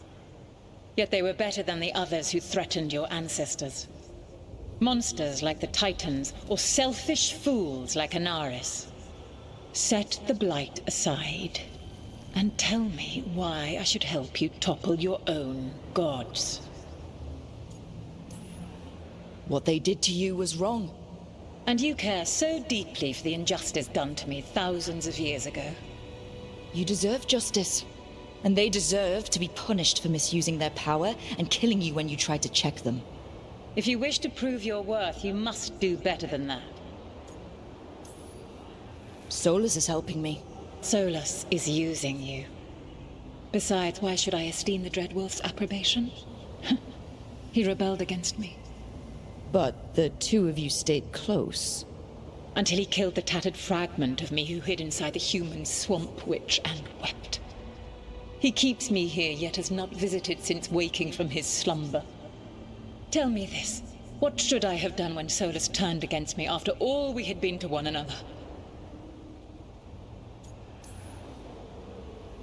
Yet they were better than the others who threatened your ancestors. Monsters like the Titans, or selfish fools like Anaris. Set the Blight aside, and tell me why I should help you topple your own gods. What they did to you was wrong. And you care so deeply for the injustice done to me thousands of years ago. You deserve justice. And they deserve to be punished for misusing their power and killing you when you tried to check them. If you wish to prove your worth, you must do better than that. Solas is helping me. Solas is using you. Besides, why should I esteem the Dreadwolf's approbation? He rebelled against me. But the two of you stayed close. Until he killed the tattered fragment of me who hid inside the human swamp witch and wept. He keeps me here, yet has not visited since waking from his slumber. Tell me this. What should I have done when Solas turned against me after all we had been to one another?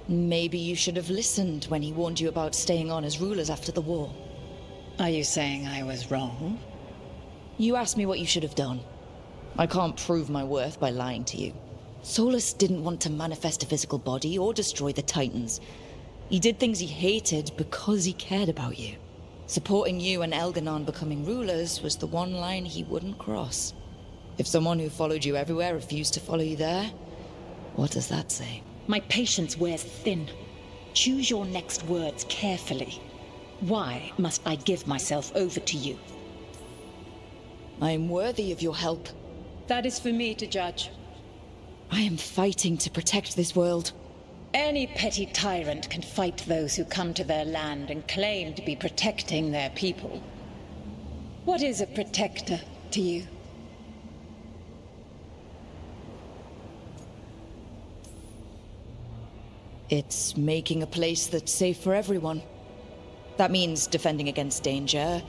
Maybe you should have listened when he warned you about staying on as rulers after the war. Are you saying I was wrong? You asked me what you should have done. I can't prove my worth by lying to you. Solas didn't want to manifest a physical body or destroy the Titans. He did things he hated because he cared about you. Supporting you and Elganon becoming rulers was the one line he wouldn't cross. If someone who followed you everywhere refused to follow you there, what does that say? My patience wears thin. Choose your next words carefully. Why must I give myself over to you? I am worthy of your help. That is for me to judge. I am fighting to protect this world. Any petty tyrant can fight those who come to their land and claim to be protecting their people. What is a protector to you? It's making a place that's safe for everyone. That means defending against danger,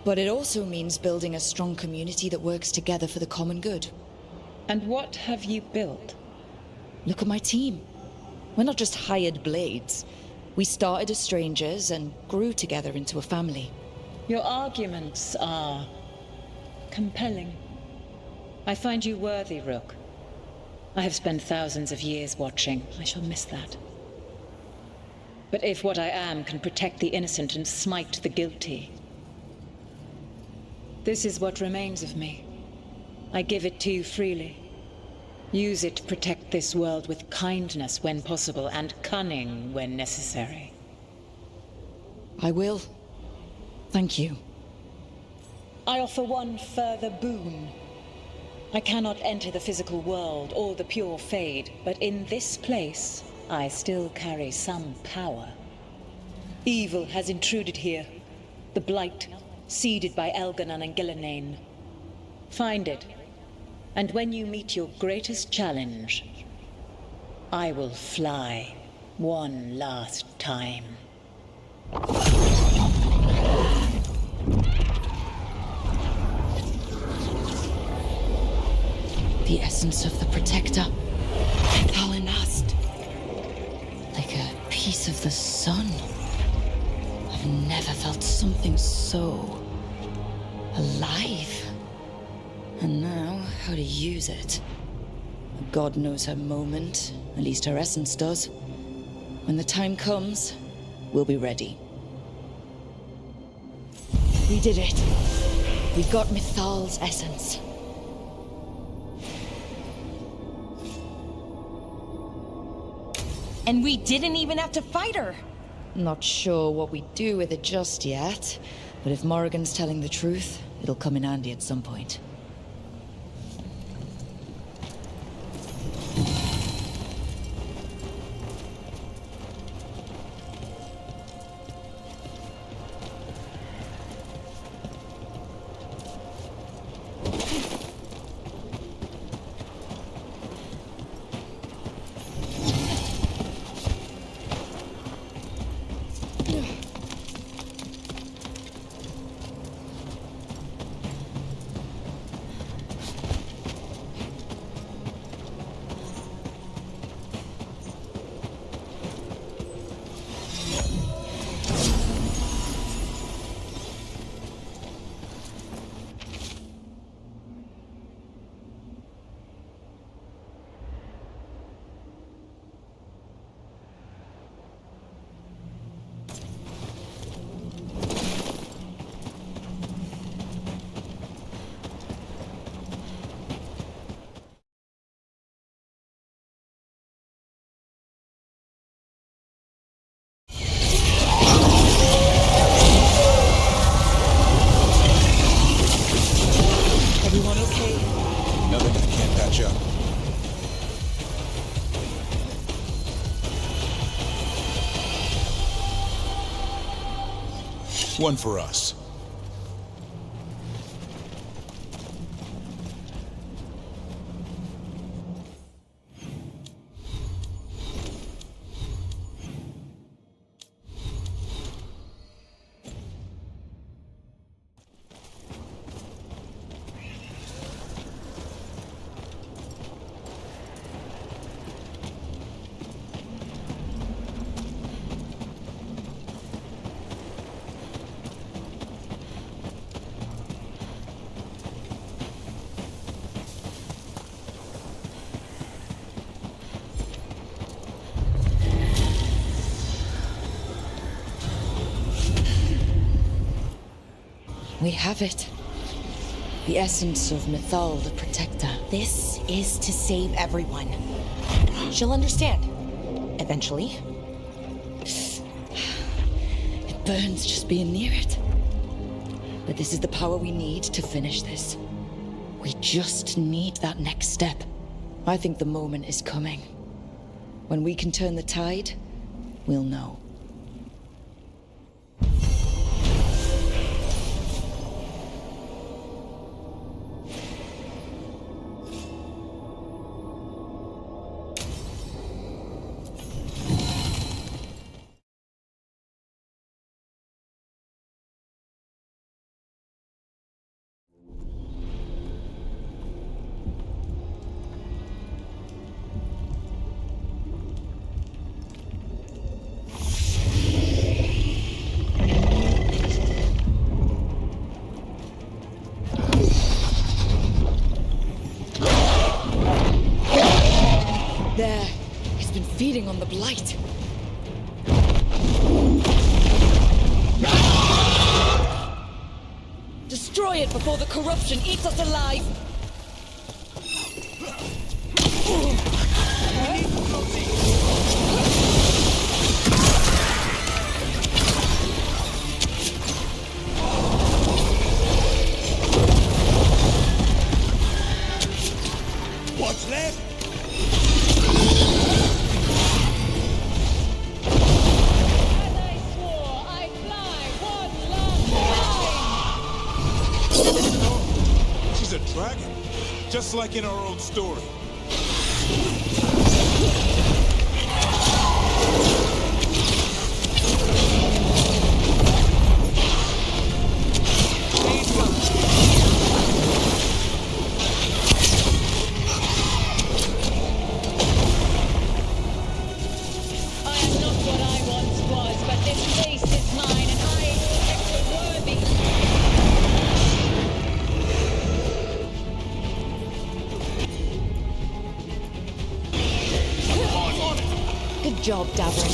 but it also means building a strong community that works together for the common good. And what have you built? Look at my team. We're not just hired blades. We started as strangers and grew together into a family. Your arguments are compelling. I find you worthy, Rook. I have spent thousands of years watching. I shall miss that. But if what I am can protect the innocent and smite the guilty, this is what remains of me. I give it to you freely. Use it to protect this world with kindness when possible and cunning when necessary. I will. Thank you. I offer one further boon. I cannot enter the physical world or the pure Fade, but in this place, I still carry some power. Evil has intruded here. The Blight, seeded by Elganon and Gillenane. Find it, and when you meet your greatest challenge, I will fly one last time. The essence of the Protector. Mythal, like a piece of the sun. I've never felt something so alive. And now, how to use it. God knows her moment, at least her essence does. When the time comes, we'll be ready. We did it. We got Mythal's essence. And we didn't even have to fight her. Not sure what we do with it just yet, but if Morrigan's telling the truth, It'll come in handy at some point. Everyone okay? Nothing I can't patch up. One for us. We have it. The essence of Mythal, the Protector. This is to save everyone. She'll understand. Eventually. It burns just being near it. But this is the power we need to finish this. We just need that next step. I think the moment is coming. When we can turn the tide, we'll know. There, he's been feeding on the blight. Destroy it before the corruption eats us alive! What's left? She's a dragon, just like in our old story. Good job, Davrin.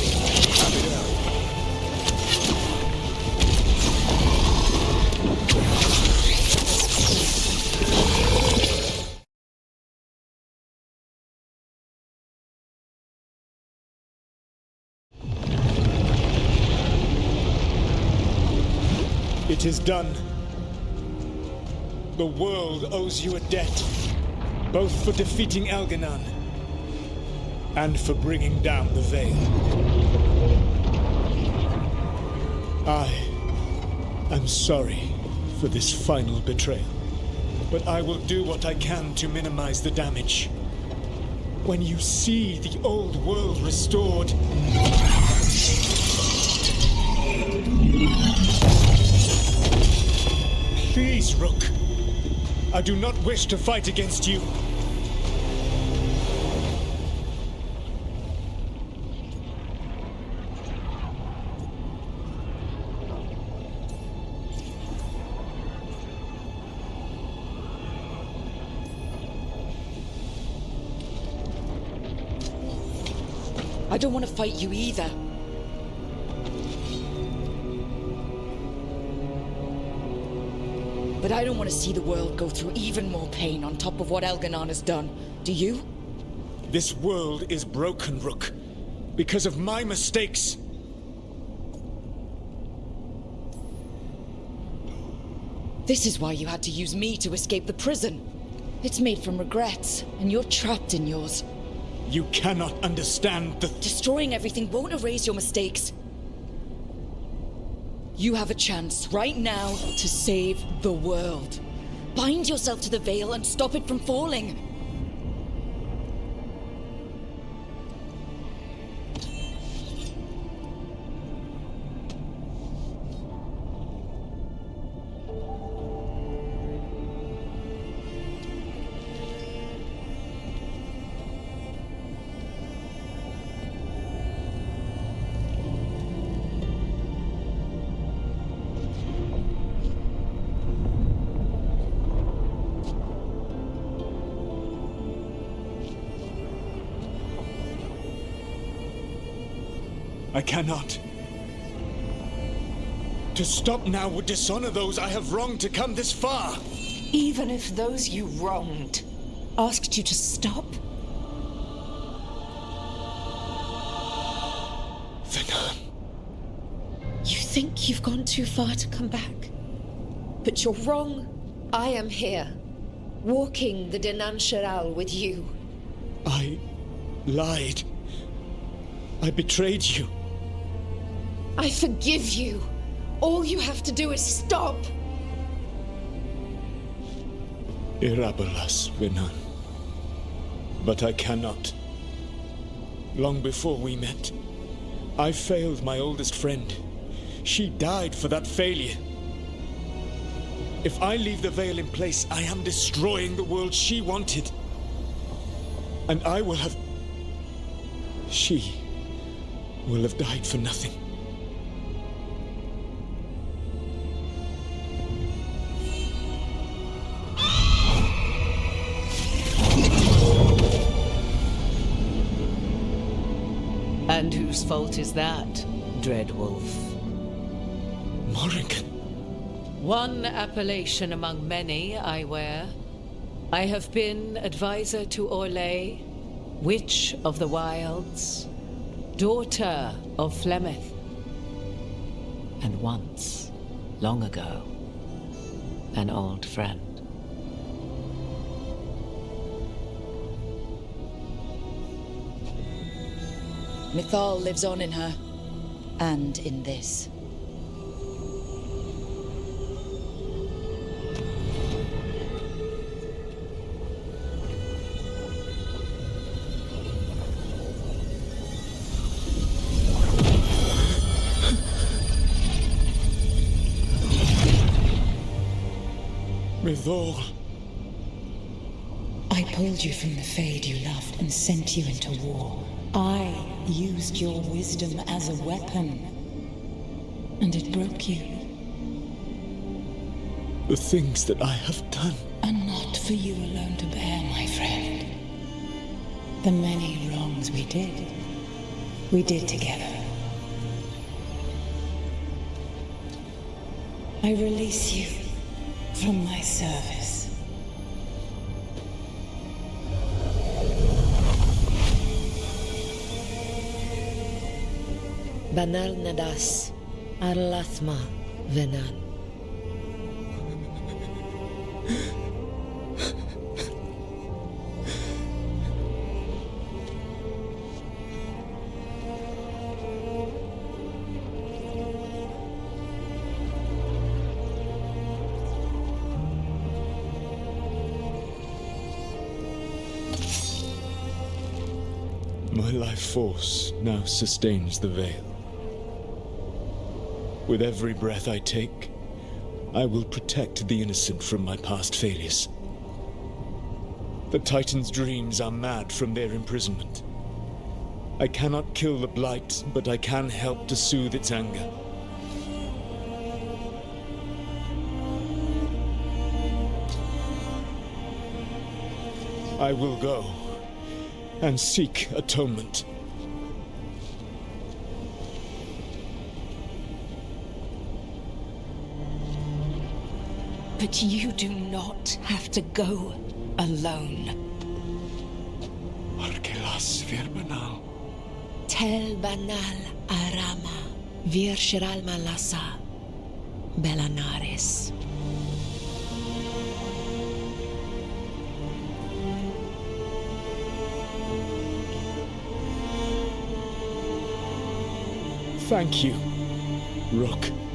It is done. The world owes you a debt, both for defeating Elganon and for bringing down the Veil. I am sorry for this final betrayal, but I will do what I can to minimize the damage. When you see the old world restored, please, Rook. I do not wish to fight against you. I don't want to fight you either. But I don't want to see the world go through even more pain on top of what Elganon has done. Do you? This world is broken, Rook, because of my mistakes. This is why you had to use me to escape the prison. It's made from regrets, and you're trapped in yours. You cannot understand the... Destroying everything won't erase your mistakes. You have a chance right now to save the world. Bind yourself to the Veil and stop it from falling. I cannot. To stop now would dishonor those I have wronged to come this far. Even if those you wronged asked you to stop? Venan. You think you've gone too far to come back? But you're wrong. I am here, walking the Denan Shiral with you. I lied. I betrayed you. I forgive you. All you have to do is stop. Irabolas, Venan. But I cannot. Long before we met, I failed my oldest friend. She died for that failure. If I leave the Veil in place, I am destroying the world she wanted. And I will have... She will have died for nothing. And whose fault is that, Dread Wolf? Morrigan. One appellation among many I wear. I have been advisor to Orlais, Witch of the Wilds, daughter of Flemeth, and once, long ago, an old friend. Mythal lives on in her, and in this. Mythal. I pulled you from the Fade you loved and sent you into war. I used your wisdom as a weapon, and it broke you. The things that I have done are not for you alone to bear, my friend. The many wrongs we did together. I release you from my service. Banal Nadas, Arlathma, Venan. My life force now sustains the veil. With every breath I take, I will protect the innocent from my past failures. The Titan's dreams are mad from their imprisonment. I cannot kill the Blight, but I can help to soothe its anger. I will go and seek atonement. But you do not have to go alone. Arkelas Virbanal. Tel banal arama, vir shiral malasa, belanares. Thank you, Rook.